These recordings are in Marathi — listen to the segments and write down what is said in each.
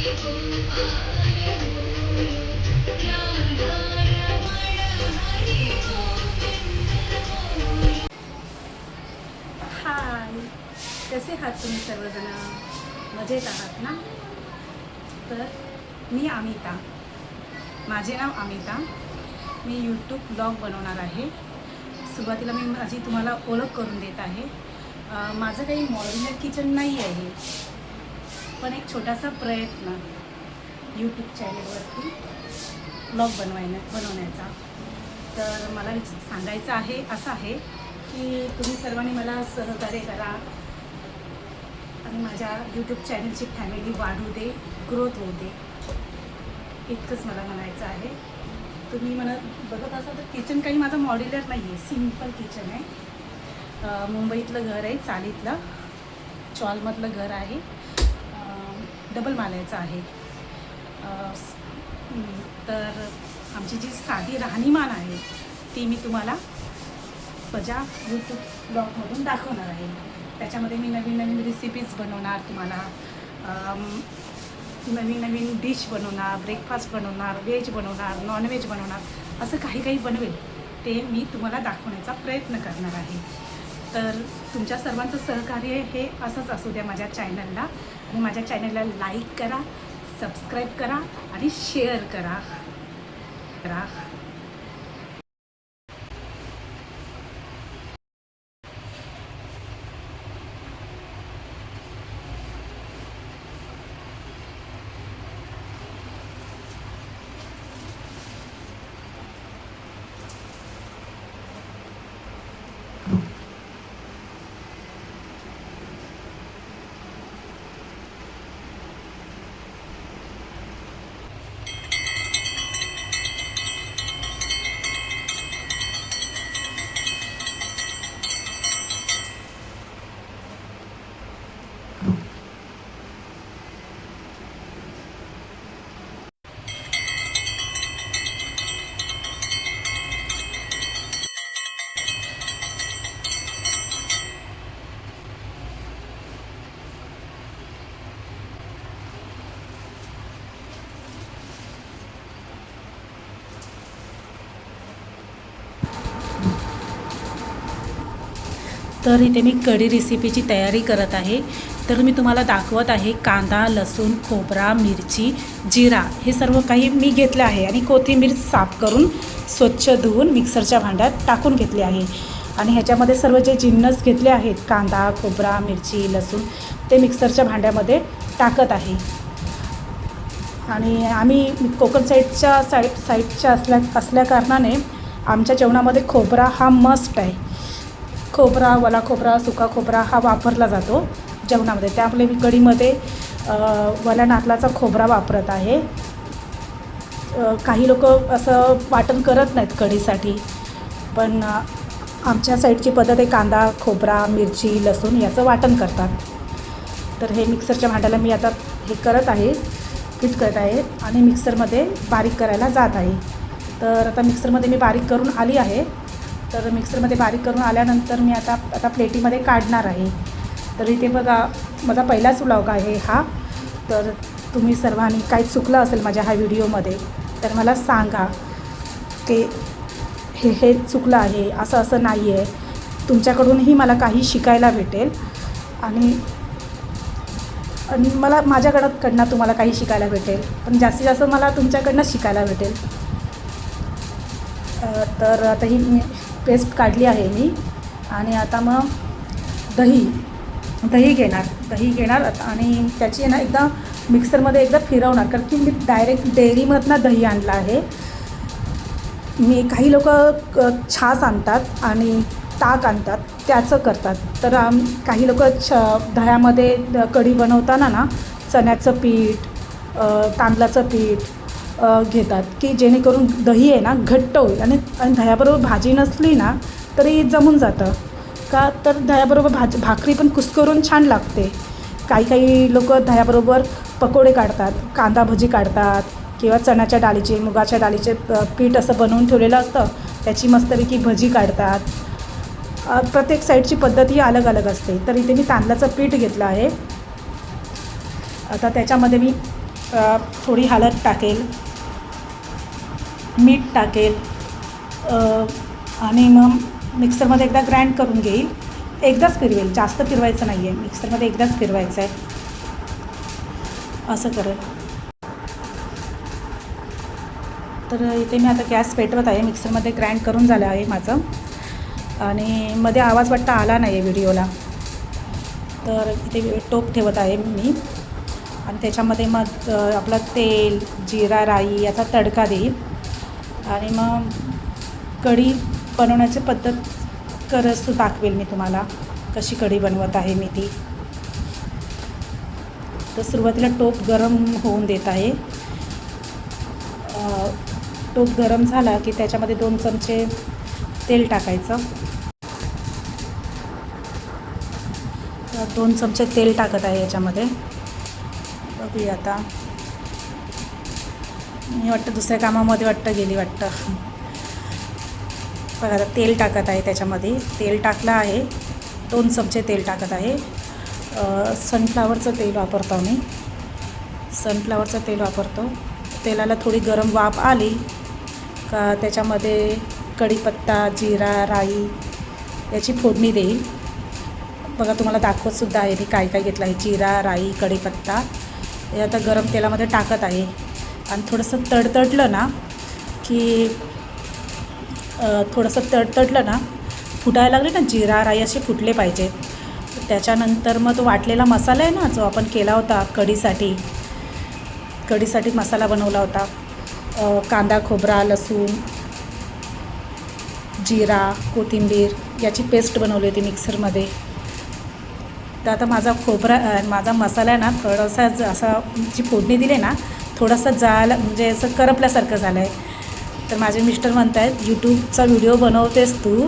हाय, कसे आहात तुम्ही सर्वजण? मजेत आहात ना? तर मी अमिता, माझे नाव अमिता. मी यूट्यूब ब्लॉग बनवणार आहे. सुरुवातीला मी माझी तुम्हाला ओळख करून देत आहे. माझं काही मॉड्युलर किचन नाही आहे, पण एक छोटासा प्रयत्न यूट्यूब चॅनलवरती ब्लॉग बनवण्याचा. तर मला सांगायचं आहे असं आहे की तुम्ही सर्वांनी मला सहकार्य करा आणि माझ्या यूट्यूब चॅनलची फॅमिली वाढू दे, ग्रोथ होऊ दे, इतकंच मला म्हणायचं आहे. तुम्ही मला बघत असाल तर किचन काही माझं मॉड्युलर नाही आहे, सिम्पल किचन आहे. मुंबईतलं घर आहे, चाळीतलं चॉलमधलं घर आहे, डबल माल्याचं आहे. तर आमची जी साधी राहणीमान आहे ती मी तुम्हाला माझ्या यूट्यूब ब्लॉगमधून दाखवणार आहे. त्याच्यामध्ये मी नवीन नवीन रेसिपीज बनवणार, तुम्हाला नवीन नवीन डिश बनवणार, ब्रेकफास्ट बनवणार, व्हेज बनवणार, नॉनव्हेज बनवणार, असं काही काही बनवेल ते मी तुम्हाला दाखवण्याचा प्रयत्न करणार आहे. तर तुमच्या सर्वांचं सहकार्य हे असंच असू द्या माझ्या चॅनलला. आणि माझ्या चॅनलला लाईक करा, सबस्क्राईब करा आणि शेअर करा. तर इथे मी कढी रेसिपीची तयारी करत आहे. तर मी तुम्हाला दाखवत आहे कांदा, लसूण, खोबरा, मिरची, जिरा हे सर्व काही मी घेतलं आहे आणि कोथिंबीर साफ करून स्वच्छ धुवून मिक्सरच्या भांड्यात टाकून घेतले आहे. आणि ह्याच्यामध्ये सर्व जे जिन्नस घेतले आहेत, कांदा, खोबरा, मिरची, लसूण, ते मिक्सरच्या भांड्यामध्ये टाकत आहे. आणि आम्ही कोकण साईडच्या असल्या कारणाने आमच्या जेवणामध्ये खोबरा हा मस्ट आहे. खोबरा, वला खोबरा, सुका खोबरा हा वापरला जातो जेवणामध्ये. त्यामुळे मी कढीमध्ये वल्या नातलाचा खोबरा वापरत आहे. काही लोक असं वाटण करत नाहीत कढीसाठी, पण आमच्या साईडची पद्धत आहे कांदा, खोबरा, मिरची, लसूण याचं वाटण करतात. तर हे मिक्सरच्या भांड्याला मी आता हे करत आहे, फिट करत आहे आणि मिक्सरमध्ये बारीक करायला जात आहे. तर आता मिक्सरमध्ये मी बारीक करून आली आहे. तर मिक्सरमध्ये बारीक करून आल्यानंतर मी आता प्लेटीमध्ये काढणार आहे. तर इथे बघा, माझा पहिलाच व्लॉग आहे हा. तर तुम्ही सर्वांनी काही चुकलं असेल माझ्या ह्या व्हिडिओमध्ये तर मला सांगा की हे चुकलं आहे, असं नाही आहे. तुमच्याकडूनही मला काही शिकायला भेटेल आणि मला माझ्याकडनं तुम्हाला काही शिकायला भेटेल, पण जास्तीत जास्त मला तुमच्याकडनं शिकायला भेटेल. तर आता ही मी पेस्ट काढली आहे मी. आणि आता मग दही घेणार आणि त्याची एकदा मिक्सरमध्ये एकदा फिरवणार, कारण की मी डायरेक्ट डेअरीमधनं दही आणलं आहे. काही लोक छाछ आणतात आणि ताक आणतात, त्याचं करतात. तर काही लोक दह्यामध्ये कढी बनवताना ना चण्याचं पीठ, तांदळाचं पीठ घेतात की जेणेकरून दही आहे ना घट्ट होईल. आणि दह्याबरोबर भाजी नसली ना तरी जमून जातं का. तर दह्याबरोबर भाकरी पण कुस्करून छान लागते. काही लोक दह्याबरोबर पकोडे काढतात, कांदा भजी काढतात किंवा चण्याच्या डाळीचे, मुगाच्या डाळीचे पीठ असं बनवून ठेवलेलं असतं, त्याची मस्तपैकी भजी काढतात. प्रत्येक साईडची पद्धत ही अलग अलग असते. तर इथे मी तांदळाचं पीठ घेतलं आहे. आता त्याच्यामध्ये मी थोडी हळद टाकेल, मीठ टाकेल आणि मग मिक्सरमध्ये एकदा ग्राइंड करून घेईल. एकदाच फिरवेल, जास्त फिरवायचं नाही आहे, मिक्सरमध्ये एकदाच फिरवायचं आहे, असं करेल. तर इथे मी आता गॅस पेटवत आहे. मिक्सरमध्ये ग्राइंड करून झालं आहे माझं आणि मध्ये आवाज वाटता आला नाही आहे व्हिडिओला. तर इथे टोप ठेवत आहे मी आणि त्याच्यामध्ये मग आपलं तेल, जिरा, राई याचा तडका देईल आणि मग कढी बनवण्याची पद्धत दाखवेल मी तुम्हाला, कशी कढी बनवत आहे मी ती. तर सुरुवातीला टोप गरम होऊन देत आहे. टोप गरम झाला की त्याच्यामध्ये 2 चमचे तेल टाकायचं. 2 चमचे तेल टाकत आहे याच्यामध्ये. बघूया आता, मी वाटतं दुसऱ्या कामामध्ये गेली वाटतं. बघा आता तेल टाकत आहे त्याच्यामध्ये. तेल टाकलं आहे, 2 चमचे तेल टाकत आहे. सनफ्लावरचं तेल वापरतो मी, सनफ्लावरचं तेल वापरतो. तेलाला थोडी गरम वाफ आली का त्याच्यामध्ये कढीपत्ता, जिरा, राई याची फोडणी देईल. बघा तुम्हाला दाखवतसुद्धा आहे मी काय काय घेतलं आहे. जिरा, राई, कढीपत्ता हे आता गरम तेलामध्ये टाकत आहे आणि थोडंसं तडतडलं ना की फुटायला लागले ना, जिरा, राई असे फुटले पाहिजे. त्याच्यानंतर मग तो वाटलेला मसाला आहे ना, जो आपण केला होता कढीसाठी मसाला बनवला होता. कांदा, खोबरा, लसूण, जिरा, कोथिंबीर याची पेस्ट बनवली होती मिक्सरमध्ये. तर आता माझा मसाला आहे ना, थोडासा असा जी फोडणी दिली ना, थोडासा जायला म्हणजे असं करपल्यासारखं झालं आहे. तर माझे मिस्टर म्हणत आहेत, यूट्यूबचा व्हिडिओ बनवतेस तू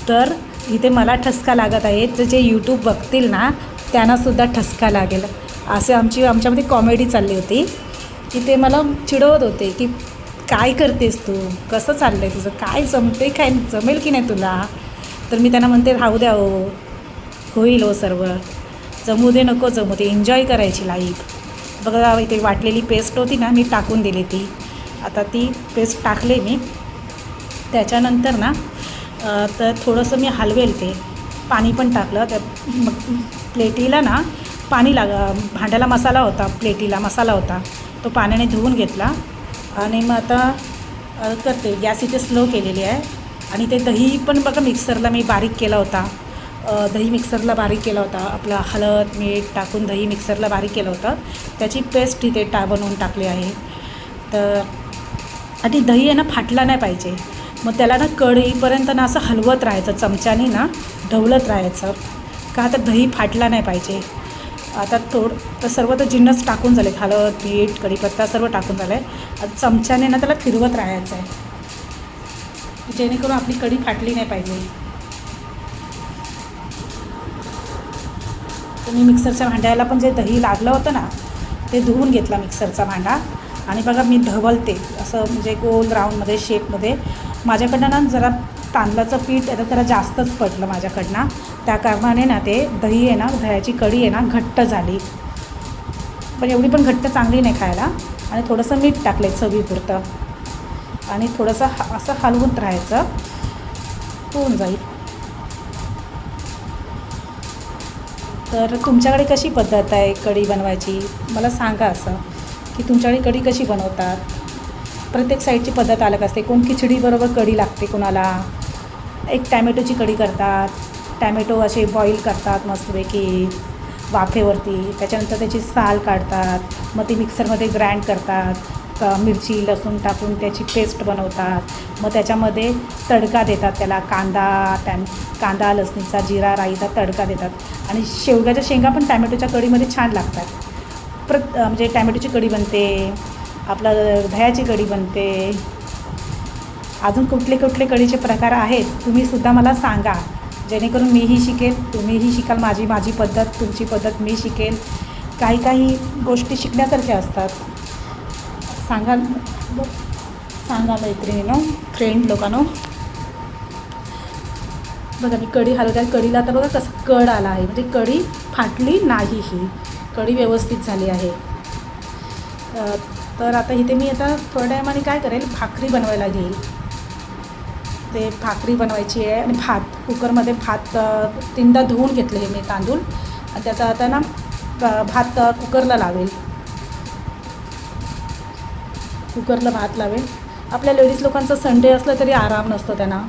तर इथे मला ठसका लागत आहे, तर जे यूट्यूब बघतील ना त्यांनासुद्धा ठसका लागेल. असे आमच्यामध्ये कॉमेडी चालली होती की ते मला चिडवत होते की काय करतेस तू, कसं चाललं आहे तुझं, काय जमेल की नाही तुला. तर मी त्यांना म्हणते राहू द्या हो, होईल हो सर्व, जमू दे नको जमू दे, एन्जॉय करायची लाईफ. बघा इथे वाटलेली पेस्ट होती ना, मी टाकून दिली ती. आता ती पेस्ट टाकले मी. त्याच्यानंतर ना तर थोडंसं मी हलवेल, ते पाणी पण टाकलं. त्या प्लेटीला ना भांड्याला मसाला होता, प्लेटीला मसाला होता, तो पाण्याने धुवून घेतला आणि मग आता करते. गॅस इथे स्लो केलेली आहे. आणि ते दही पण बघा मिक्सरला मी बारीक केला होता, बारीक केला होता. आपला हळद, मीठ टाकून दही मिक्सरला बारीक केलं होतं, त्याची पेस्ट इथे बनवून टाकली आहे. तर आणि दही आहे ना फाटला नाही पाहिजे, मग त्याला ना कढईपर्यंत ना असं हलवत राहायचं, चमच्याने ना ढवलत राहायचं, का तर दही फाटला नाही पाहिजे. आता तर सर्व तर जिन्नस टाकून झाले, हळद, मीठ, कढीपत्ता सर्व टाकून झालं आहे. आता चमच्याने ना त्याला फिरवत राहायचं आहे, जेणेकरून आपली कढी फाटली नाही पाहिजे. तर मी मिक्सरच्या भांड्याला पण जे दही लागलं होतं ना, ते धुवून घेतला मिक्सरचा भांडा. आणि बघा मी ढवलते असं म्हणजे गोल राऊंडमध्ये शेपमध्ये. माझ्याकडनं ना जरा तांदळाचं पीठ आता जरा जास्तच पडलं माझ्याकडनं, त्या कारणाने ना ते दही आहे ना, दह्याची कढी आहे ना घट्ट झाली. पण एवढी पण घट्ट चांगली नाही खायला. आणि थोडंसं मीठ टाकलं चवीपुरतं आणि थोडंसं असं हलवून राहायचं, होऊन जाईल. तर तुमच्याकडे कशी पद्धत आहे कढी बनवायची मला सांगा, असं की तुमच्याकडे कढी कशी बनवतात. प्रत्येक साईडची पद्धत अलग असते. कोण खिचडीबरोबर कढी लागते, कोणाला एक टॅमॅटोची कढी करतात, टॅमॅटो असे बॉईल करतात मस्तपैकी वाफेवरती, त्याच्यानंतर त्याची साल काढतात, मग ती मिक्सरमध्ये ग्राइंड करतात, मिरची लसूण टाकून त्याची पेस्ट बनवतात, मग त्याच्यामध्ये तडका देतात, त्याला कांदा लसणीचा, जिरा, राईचा तडका देतात. आणि शेवग्याच्या शेंगा पण टॅमॅटोच्या कढीमध्ये छान लागतात. म्हणजे टॅमॅटोची कढी बनते, आपलं दह्याची कढी बनते. अजून कुठले कढीचे प्रकार आहेत तुम्हीसुद्धा मला सांगा, जेणेकरून मीही शिकेल, तुम्हीही शिकाल. माझी पद्धत, तुमची पद्धत मी शिकेल. काही गोष्टी शिकण्यासारख्या असतात. सांगा मैत्रिणींनो, फ्रेंड लोकांनो. बघा मी कढी हलवत्या, कढीला आता बघा कसं कड आला आहे, म्हणजे कढी फाटली नाही, ही कढी व्यवस्थित झाली आहे. तर आता इथे मी आता थोड्या टायमाने काय करेल, भाकरी बनवायला घेईल. ते भाकरी बनवायची आहे आणि भात कुकरमध्ये भात 3दा धुवून घेतले मी तांदूळ आणि त्याचा आता ना भात कुकरला लावेल. कुकरला भात लावेल. आपल्या लेडीज लोकांचं संडे असलं तरी आराम नसतो त्यांना.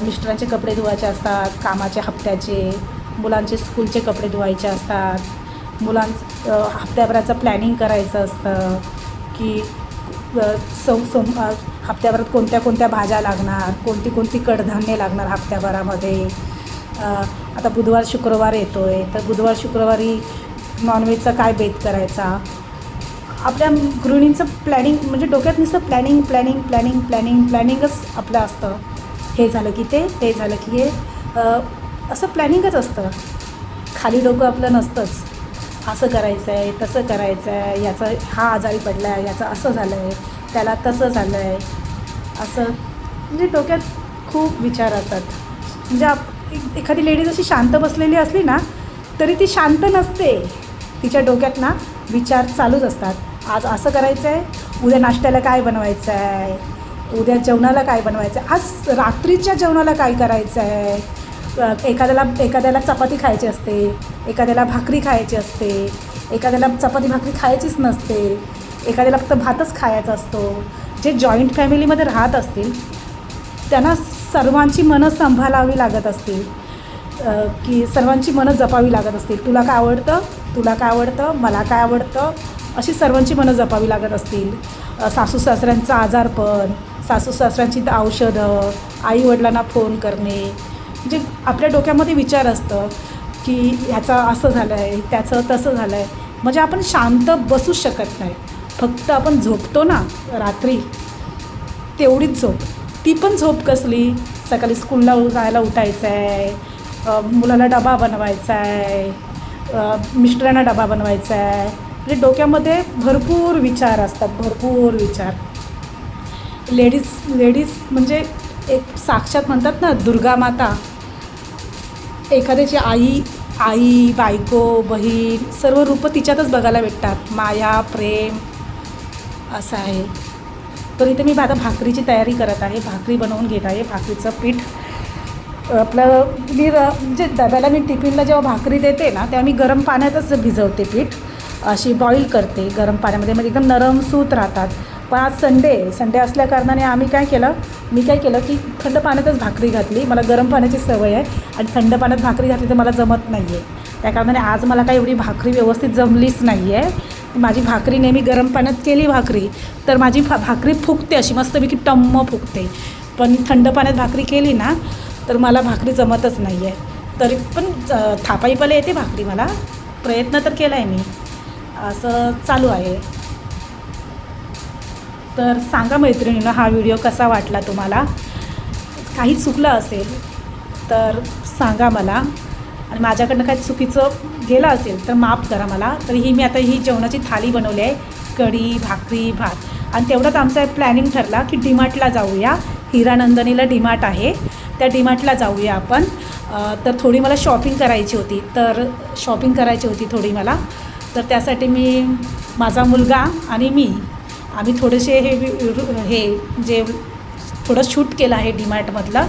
मिस्टरांचे कपडे धुवायचे असतात, कामाचे हप्त्याचे, मुलांचे स्कूलचे कपडे धुवायचे असतात, हप्त्याभराचं प्लॅनिंग करायचं असतं की हप्त्याभरात कोणत्या कोणत्या भाज्या लागणार, कोणती कडधान्ये लागणार हप्त्याभरामध्ये. आता बुधवार शुक्रवार येतो आहे, तर बुधवार शुक्रवारी नॉनव्हेजचा काय बेत करायचा. आपल्या गृहिणींचं प्लॅनिंग म्हणजे डोक्यात नुसतं प्लॅनिंगच आपलं असतं. हे झालं की ते झालं की हे, असं प्लॅनिंगच असतं. खाली डोकं आपलं नसतंच. असं करायचं आहे, तसं करायचं आहे, याचं हा आजारी पडला आहे, याचं असं झालं आहे, त्याला तसं झालं आहे, असं म्हणजे डोक्यात खूप विचार असतात. म्हणजे एखादी लेडीज अशी शांत बसलेली असली ना तरी ती शांत नसते. तिच्या डोक्यात ना विचार चालूच असतात. आज असं करायचं आहे, उद्या नाश्त्याला काय बनवायचं आहे, उद्या जेवणाला काय बनायचं आहे, आज रात्रीच्या जेवणाला काय करायचं आहे. एखाद्याला चपाती खायची असते, एखाद्याला भाकरी खायची असते, एखाद्याला चपाती भाकरी खायचीच नसते, एखाद्याला फक्त भातच खायचा असतो. जे जॉईंट फॅमिलीमध्ये राहत असतील त्यांना सर्वांची मनं सांभाळावी लागत असतील, की सर्वांची मनं जपावी लागत असतील. तुला काय आवडतं, मला काय आवडतं, अशी सर्वांची मनं जपावी लागत असतील. सासू सासऱ्यांचं आजारपण, सासू सासऱ्यांची औषधं, आईवडिलांना फोन करणे, म्हणजे आपल्या डोक्यामध्ये विचार असतं की ह्याचं असं झालं आहे, त्याचं तसं झालं आहे. म्हणजे आपण शांत बसूच शकत नाही. फक्त आपण झोपतो ना रात्री, तेवढीच झोप. ती पण झोप कसली, सकाळी स्कूलला जायला उठायचं आहे, मुलाला डबा बनवायचा आहे, मिस्टरांना डबा बनवायचा आहे. म्हणजे डोक्यामध्ये भरपूर विचार असतात, भरपूर विचार. लेडीज म्हणजे एक साक्षात म्हणतात ना दुर्गा माता. एखाद्याची आई, बायको, बहीण सर्व रूपं तिच्यातच बघायला भेटतात. माया, प्रेम असं आहे. तर इथे मी आता भाकरीची तयारी करत आहे. भाकरी बनवून घेत आहे. भाकरीचं पीठ आपलं म्हणजे डब्याला मी टिफिनला जेव्हा भाकरी देते ना तेव्हा मी गरम पाण्यातच भिजवते पीठ. अशी बॉईल करते गरम पाण्यामध्ये, म्हणजे एकदम नरम सूत राहतात. पण आज संडे असल्या कारणाने मी काय केलं की थंड पाण्यातच भाकरी घातली. मला गरम पाण्याची सवय आहे आणि थंड पाण्यात भाकरी घातली तर मला जमत नाही आहे. त्या कारणाने आज मला काही एवढी भाकरी व्यवस्थित जमलीच नाही आहे. माझी भाकरी नेहमी गरम पाण्यात केली भाकरी तर माझी भाकरी फुगते, अशी मस्तपैकी टम्म फुगते. पण थंड पाण्यात भाकरी केली ना तर मला भाकरी जमतच नाही आहे. तरी पण थापाईपाला येते भाकरी. मला प्रयत्न तर केला आहे मी. असं चालू आहे. तर सांगा मैत्रिणींनो, हा व्हिडिओ कसा वाटला तुम्हाला. काही चुकलं असेल तर सांगा मला, आणि माझ्याकडनं काही चुकीचं गेलं असेल तर माफ करा मला. तरीही मी आता ही जेवणाची थाली बनवली आहे, कढी, भाकरी, भात. आणि तेवढ्यात आमचा डीमार्टला ठरला की डीमार्टला जाऊया. हिरानंदिनीला डीमार्ट आहे, त्या डीमार्टला जाऊया आपण. तर थोडी मला शॉपिंग करायची होती थोडी मला. तर त्यासाठी माझा मुलगा आणि आम्ही थोडेसे हे जे थोडं शूट केलं आहे डीमार्टमधलं.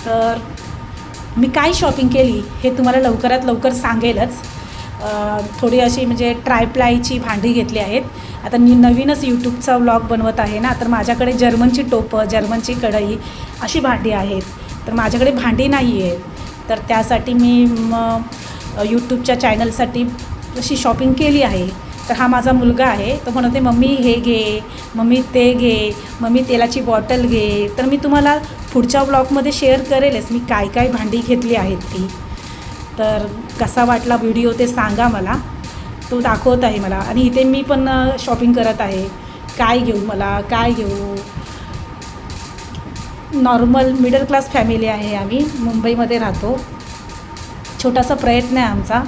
तर मी काय शॉपिंग केली हे तुम्हाला लवकरात लवकर सांगेलच. थोडी अशी म्हणजे ट्रायप्लायची भांडी घेतली आहेत. आता मी नवीनच यूट्यूबचा व्लॉग बनवत आहे ना, तर माझ्याकडे जर्मनची टोपं, जर्मनची कढई अशी भांडी आहेत. तर माझ्याकडे भांडी नाही आहेत, तर त्यासाठी मी यूट्यूबच्या चॅनलसाठी अशी शॉपिंग केली आहे. तर हा माझा मुलगा आहे, तो म्हणते मम्मी हे घे, मम्मी ते घे, मम्मी तेलाची बॉटल घे. तर मी तुम्हाला पुढच्या ब्लॉगमध्ये शेअर करेलच मी काय भांडी घेतली आहेत ती. तर कसा वाटला व्हिडिओ ते सांगा मला, तो दाखवत आहे मला. आणि इथे मी पण शॉपिंग करत आहे. काय घेऊ. नॉर्मल मिडल क्लास फॅमिली आहे आम्ही, मुंबईमध्ये राहतो. छोटासा प्रयत्न आहे आमचा